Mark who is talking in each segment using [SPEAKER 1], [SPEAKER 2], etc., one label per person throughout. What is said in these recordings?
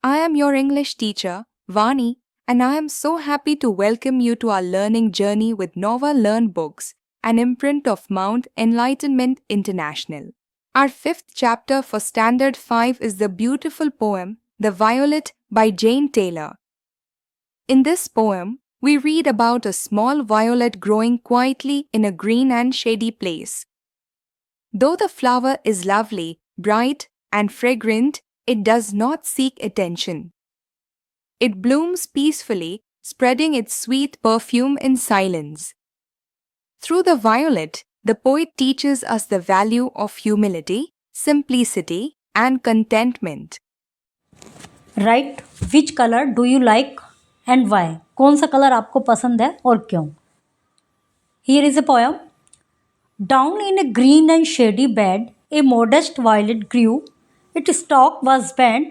[SPEAKER 1] I am your English teacher, Vani, and I am so happy to welcome you to our learning journey with Nova Learn Books, an imprint of Mount Enlightenment International. Our fifth chapter for Standard 5 is the beautiful poem, The Violet by Jane Taylor. In this poem, we read about a small violet growing quietly in a green and shady place. Though the flower is lovely, bright, and fragrant, it does not seek attention. It blooms peacefully, spreading its sweet perfume in silence. Through the violet, the poet teaches us the value of humility, simplicity, and contentment.
[SPEAKER 2] Right which colour do you like and why? कौन सा colour आपको पसंद है और क्यों? Here is a poem. Down in a green and shady bed a modest violet grew. Its stalk was bent,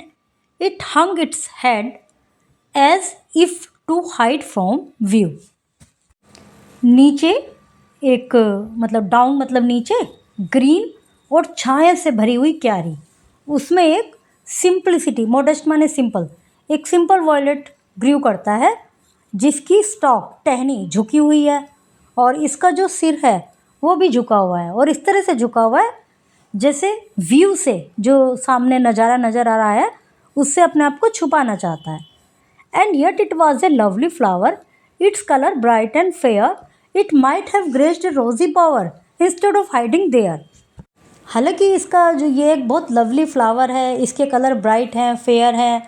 [SPEAKER 2] it hung its head as if to hide from view. नीचे एक मतलब डाउन मतलब नीचे, ग्रीन और छाया से भरी हुई क्यारी, उसमें एक सिंपलिसिटी, मोडेस्ट माने सिंपल, एक सिंपल वॉयलेट ग्रीव करता है जिसकी स्टॉक टहनी झुकी हुई है और इसका जो सिर है वो भी झुका हुआ है और इस तरह से झुका हुआ है जैसे व्यू से जो सामने नज़ारा नज़र आ रहा है उससे अपने आप को छुपाना चाहता है. And yet it was a lovely flower, its colour bright and fair, it might have graced a rosy bower instead of hiding there. हालांकि इसका जो ये एक बहुत लवली फ्लावर है, इसके कलर ब्राइट हैं, फेयर हैं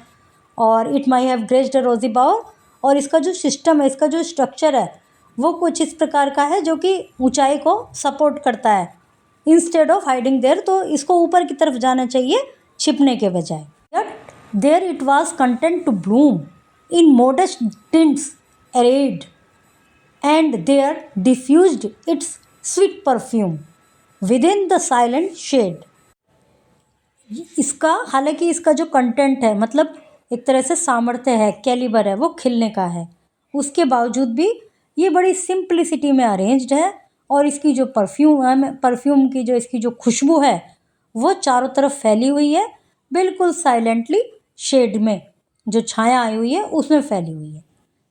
[SPEAKER 2] और it my have graced a rosy power, और इसका जो सिस्टम है, इसका जो स्ट्रक्चर है वो कुछ इस प्रकार का है जो कि ऊंचाई को सपोर्ट करता है इंस्टेड ऑफ हाइडिंग देयर. तो इसको ऊपर की तरफ जाना चाहिए छिपने के बजाय. But there it was content to bloom in modest tints arrayed, and there diffused its sweet perfume within the silent shade. इसका हालांकि इसका जो कंटेंट है मतलब एक तरह से सामर्थ्य है, कैलिबर है, वो खिलने का है, उसके बावजूद भी ये बड़ी सिंप्लिसिटी में अरेंज्ड है और इसकी जो परफ्यूम की जो इसकी जो खुशबू है वो चारों तरफ फैली हुई है, बिल्कुल साइलेंटली शेड में जो छाया आई हुई है उसमें फैली हुई है.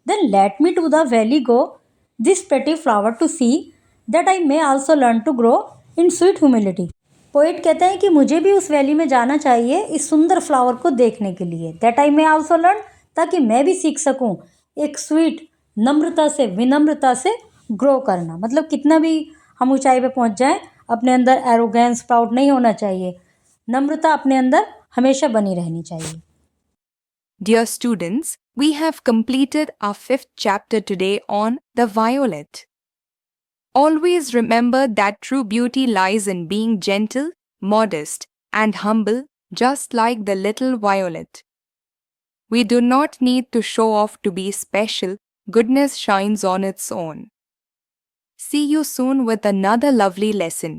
[SPEAKER 2] Then let me to the valley go this pretty flower to see that I may also learn to grow in sweet humility. Poet कहते हैं कि मुझे भी उस वैली में जाना चाहिए इस सुंदर फ्लावर को देखने के लिए. That I may also learn, ताकि मैं भी सीख सकूं एक स्वीट नम्रता से, विनम्रता से ग्रो करना. मतलब कितना भी हम ऊंचाई पे पहुंच जाएं, अपने अंदर एरोगेंस, प्राउड नहीं होना चाहिए, नम्रता अपने अंदर हमेशा बनी रहनी चाहिए.
[SPEAKER 1] Dear students, we have completed our fifth chapter today on The Violet. Always remember that true beauty lies in being gentle, modest, and humble, just like the little violet. We do not need to show off to be special, goodness shines on its own. See you soon with another lovely lesson.